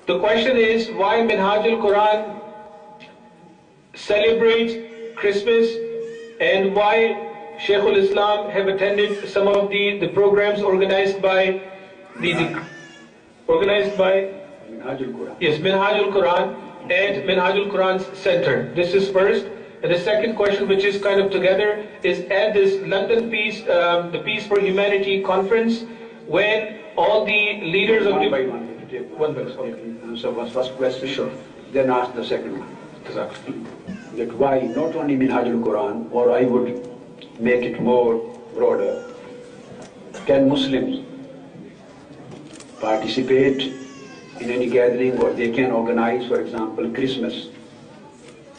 The question is why Minhajul Quran celebrates Christmas and why Shaykhul Islam have attended some of the programs organized by Minhajul Quran. Yes, Minhajul Quran and Minhajul Quran's Center. This is first. And the second question, which is kind of together, is at this London Peace, the Peace for Humanity conference, when all the leaders of one by one. Answer first question, sure. Then ask the second one. Exactly. That why not only Minhajul Quran, or I would make it more broader, can Muslims participate in any gathering, or they can organize, for example, Christmas?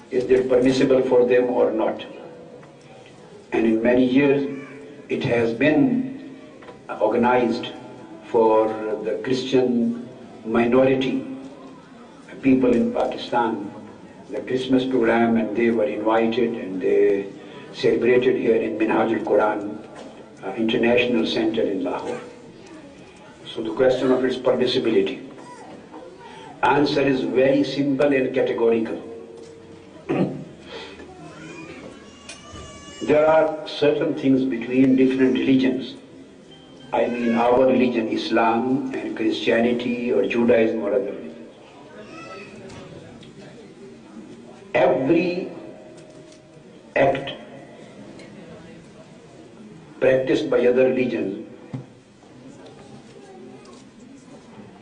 Is that permissible for them or not? And in many years it has been organized for the Christian minority people in Pakistan, the Christmas program, and they were invited and they celebrated here in Minhajul Quran International Center in Lahore. So the question of its permissibility, answer is very simple and categorical. There are certain things between different religions. I mean our religion, Islam, and Christianity or Judaism or other religions. Every act practiced by other religions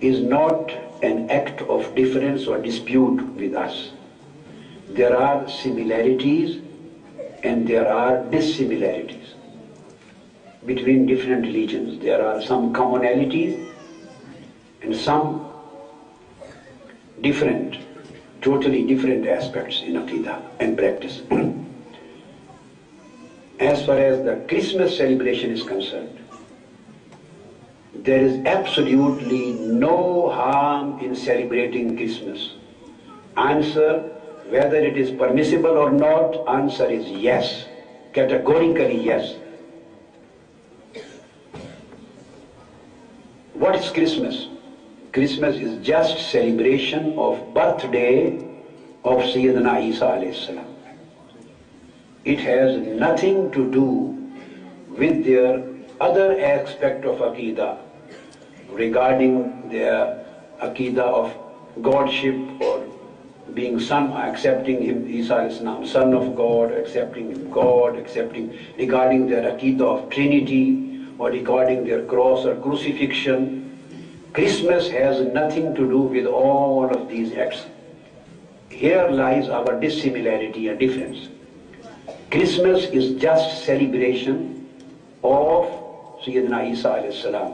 is not an act of difference or dispute with us. There are similarities and there are dissimilarities between different religions. There are some commonalities and some different, totally different aspects in Aqidah and practice. As far as the Christmas celebration is concerned, there is absolutely no harm in celebrating Christmas. Answer, whether it is permissible or not, answer is yes, categorically yes. What is Christmas? Christmas is just celebration of birthday of Sayyidina Isa alayhi salam. It has nothing to do with their other aspect of Aqidah regarding their Aqidah of Godship or being son, accepting him, Isa alayhi salam, son of God, accepting him God, accepting, regarding their Aqidah of Trinity or regarding their cross or crucifixion. Christmas has nothing to do with all of these acts. Here lies our dissimilarity and difference. Christmas is just celebration of Sayyidina Isa alayhi salam.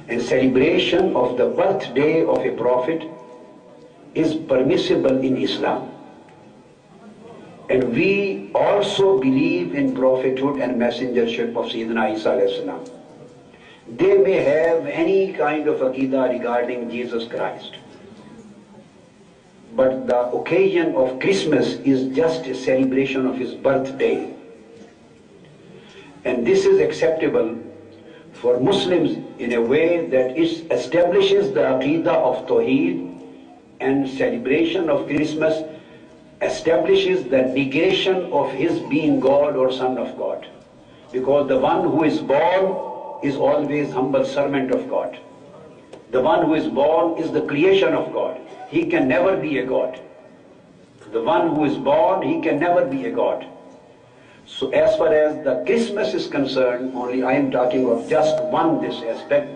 And celebration of the birthday of a prophet is permissible in Islam. And we also believe in prophethood and messengership of Sayyidina Isa alayhi salam. They may have any kind of Aqidah regarding Jesus Christ. But the occasion of Christmas is just a celebration of his birthday. And this is acceptable for Muslims in a way that it establishes the Aqidah of Tawheed, and celebration of Christmas establishes the negation of his being God or son of God. Because the one who is born is always humble servant of God. The one who is born is the creation of God. He can never be a God. The one who is born, he can never be a God. So as far as the Christmas is concerned, only I am talking of just this aspect.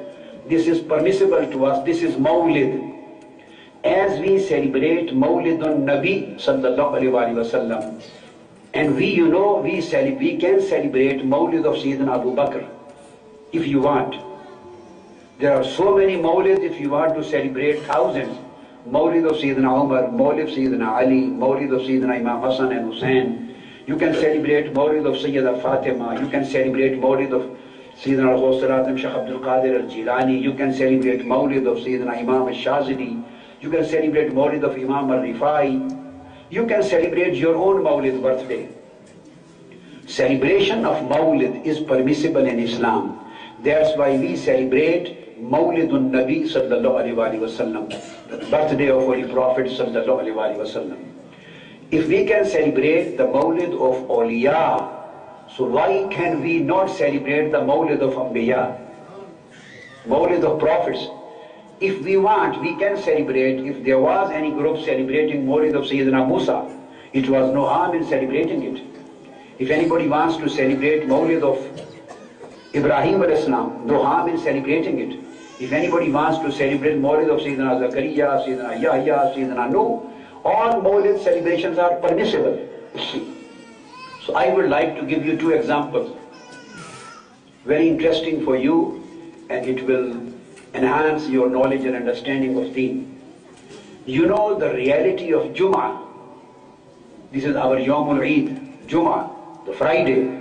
This is permissible to us. This is Mawlid. As we celebrate Mawlidun Nabi sallallahu alaihi wasallam, and we can celebrate Mawlid of Sayyidina Abu Bakr if you want. There are so many Mawlids if you want to celebrate thousands. Mawlid of Sayyidina Umar, Mawlid of Sayyidina Ali, Mawlid of Sayyidina Imam Hassan and Hussain. You can celebrate Mawlid of Sayyida Fatima. You can celebrate Mawlid of Sayyidina Al-Ghawth Shaykh Abdul Qadir Al-Jilani. You can celebrate Mawlid of Sayyidina Imam Al-Shazili. You can celebrate Mawlid of Imam Al-Rifai. You can celebrate your own Mawlid birthday. Celebration of Mawlid is permissible in Islam. That's why we celebrate Mawlidun Nabi sallallahu alaihi wasallam. birthday of Holy Prophet sallallahu alaihi wasallam. If we can celebrate the Mawlid of Awliya, so why can we not celebrate the Mawlid of Anbiya, Mawlid of Prophets? If we want, we can celebrate. If there was any group celebrating Mawlid of Sayyidina Musa, it was no harm in celebrating it. If anybody wants to celebrate Mawlid of Ibrahim alayhis salam, no harm in celebrating it. If anybody wants to celebrate Mawlid of Sayyidina Zakaria, Sayyidina Yahya, Sayyidina Nuh, all Mawlid celebrations are permissible. So I would like to give you two examples, very interesting for you, and it will enhance your knowledge and understanding of deen. You know the reality of Jummah. This is our Yawmul Eid, Jummah, the Friday.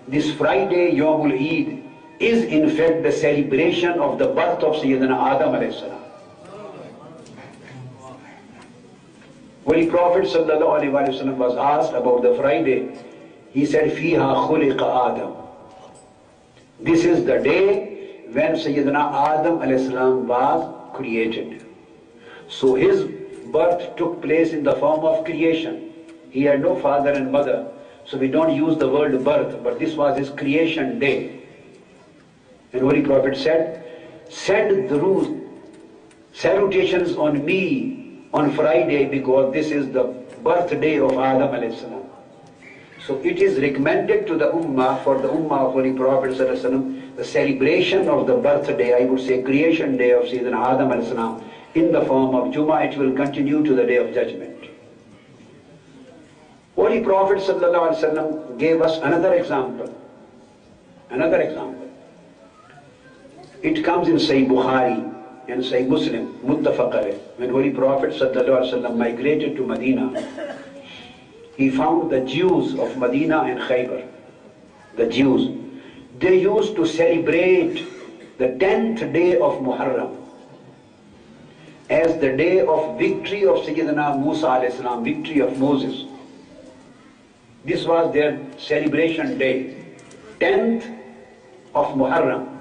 This Friday, Yawmul Eid, is in fact the celebration of the birth of Sayyidina Adam alayhis salam. Holy Prophet sallallahu alaihi wasallam was asked about the Friday. He said, "Fiha khuliqa Adam." This is the day when Sayyidina Adam alayhis salam was created. So his birth took place in the form of creation. He had no father and mother, so we don't use the word birth, but this was his creation day. And Holy Prophet said, "Send the salutations on me on Friday, because this is the birthday of Adam alayhis salam." So it is recommended to the Ummah, for the Ummah of Holy Prophet sallallahu alaihi wasallam, the celebration of the birthday, I would say creation day of Sayyidina Adam alayhis salam, in the form of Jummah. It will continue to the Day of Judgment. Holy Prophet sallallahu alaihi wasallam gave us another example. Another example. It comes in Sahih Bukhari and Sahih Muslim, muttafaq alayh. When Holy Prophet sallallahu alaihi wasallam migrated to Medina, he found the Jews of Medina and Khaybar. The Jews, they used to celebrate the 10th day of Muharram as the day of victory of Sayyidina Musa alayhis salam, victory of Moses. This was their celebration day, 10th of Muharram.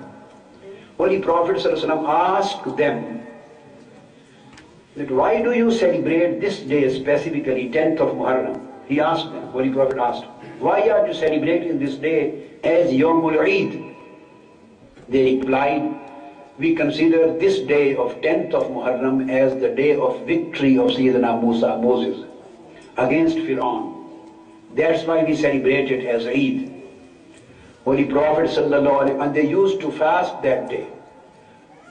Holy Prophet ﷺ asked them that why do you celebrate this day specifically, 10th of Muharram? He asked them, Holy Prophet asked, why are you celebrating this day as Yawmul Eid? They replied, we consider this day of 10th of Muharram as the day of victory of Sayyidina Musa, Moses, against Fir'aun. That's why we celebrate it as Eid. Holy Prophet sallallahu alaihi, and they used to fast that day.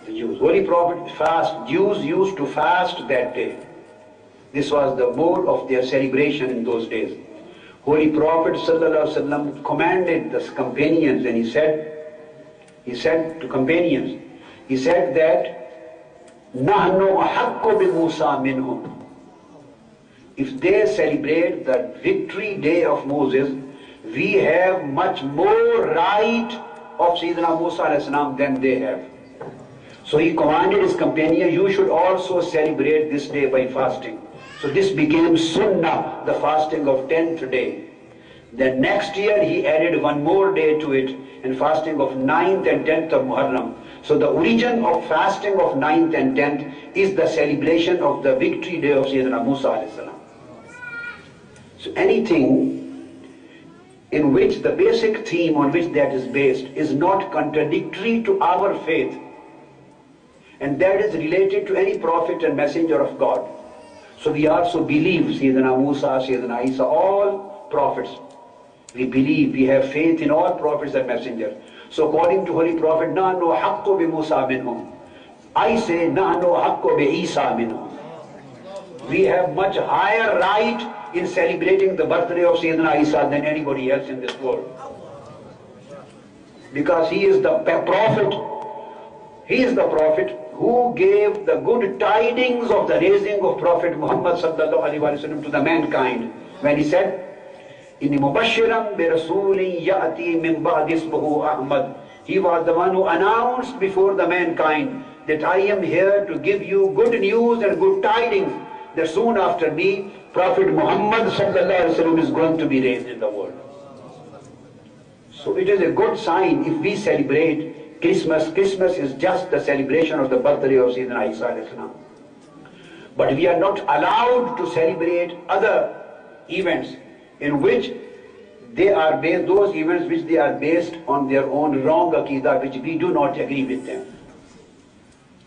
The Jews, Holy Prophet fast, Jews used to fast that day. This was the mode of their celebration in those days. Holy Prophet sallallahu alaihi wasallam commanded the companions, and he said to companions, he said that nahnu ahaqqu bi Musa minhum. If they celebrate the victory day of Moses, we have much more right of Sayyidina Musa alayhis salam than they have. So he commanded his companion, you should also celebrate this day by fasting. So this became Sunnah, the fasting of 10th day. Then next year he added one more day to it, and fasting of 9th and 10th of Muharram. So the origin of fasting of 9th and 10th is the celebration of the victory day of Sayyidina Musa alayhis salam. So anything in which the basic theme on which that is based is not contradictory to our faith, and that is related to any prophet and messenger of God. So we also believe Sayyidina Musa, Sayyidina Isa, all prophets. We believe, we have faith in all prophets and messengers. So according to Holy Prophet, nahnu haqqu bi Musa minhum. I say, nahnu haqqu bi Isa minhum. We have much higher right in celebrating the birthday of Sayyidina Isa than anybody else in this world. Because he is the prophet. He is the prophet who gave the good tidings of the raising of Prophet Muhammad sallallahu alaihi wasallam to the mankind, when he said, Inni mubashiran bi rasulin ya'ti min ba'd ismuhu Ahmad. He was the one who announced before the mankind that I am here to give you good news and good tidings that soon after me, Prophet Muhammad sallallahu alaihi wasallam is going to be raised in the world. So it is a good sign if we celebrate Christmas. Christmas is just the celebration of the birthday of Sayyidina Isa alayhi salam. But we are not allowed to celebrate other events in which they are based, those events which they are based on their own wrong aqidah, which we do not agree with them.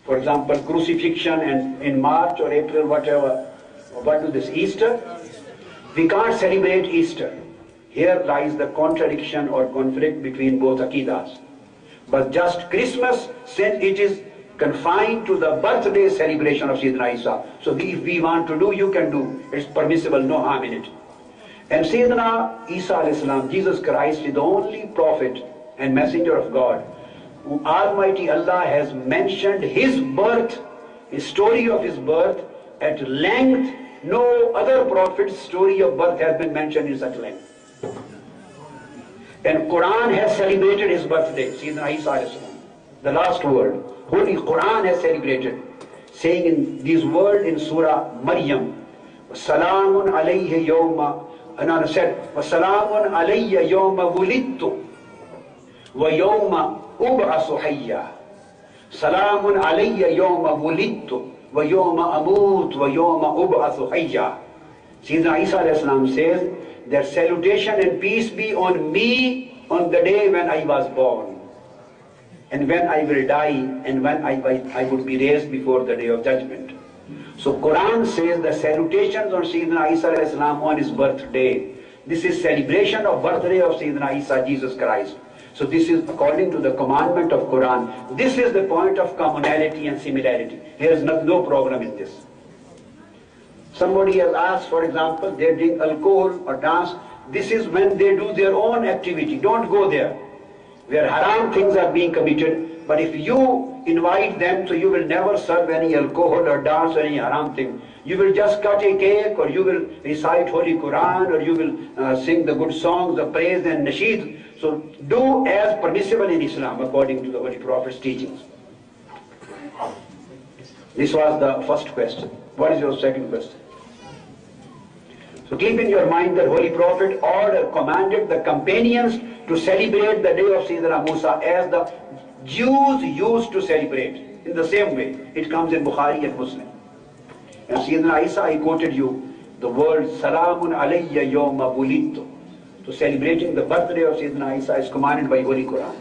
For example, crucifixion and in March or April, whatever. What do this? Easter? We can't celebrate Easter. Here lies the contradiction or conflict between both aqidas. But just Christmas, since it is confined to the birthday celebration of Sayyidina Isa. So if we want to do, you can do. It's permissible, no harm in it. And Sayyidina Isa alayhi salam, Jesus Christ, is the only prophet and messenger of God. Almighty Allah has mentioned his birth, his story of his birth at length. No other prophet's story of birth has been mentioned in such length. And Quran has celebrated his birthday, Sayyidina Isa alayhi salam, the last word. Holy Quran has celebrated, saying in these words in Surah Maryam, Salamun alayhi yawma, and said, Salamun alayya yawma wulidtu, wa yawma ub'asu hayya. Salamun alayya yawma wulidtu, wa yawma amut, wa yawma ub'asu hayya. Sayyidina Isa alayhi salam says that salutation and peace be on me on the day when I was born, and when I will die, and when I would be raised before the day of judgment. So Quran says the salutations on Sayyidina Isa alayhi salam on his birthday. This is celebration of birthday of Sayyidina Isa, Jesus Christ. So this is according to the commandment of Quran. This is the point of commonality and similarity. There is no problem in this. Somebody has asked, for example, they drink alcohol or dance. This is when they do their own activity. Don't go there, where haram things are being committed. But if you invite them, so you will never serve any alcohol or dance or any haram thing. You will just cut a cake, or you will recite Holy Quran, or you will sing the good songs of praise and nasheed. So do as permissible in Islam according to the Holy Prophet's teachings. This was the first question. What is your second question? So keep in your mind that Holy Prophet commanded the companions to celebrate the day of Sayyidina Musa as the Jews used to celebrate. In the same way, it comes in Bukhari and Muslim. And Sayyidina Isa, I quoted you the word Salamun alayya yawma wulidtu. So celebrating the birthday of Sayyidina Isa is commanded by Holy Quran.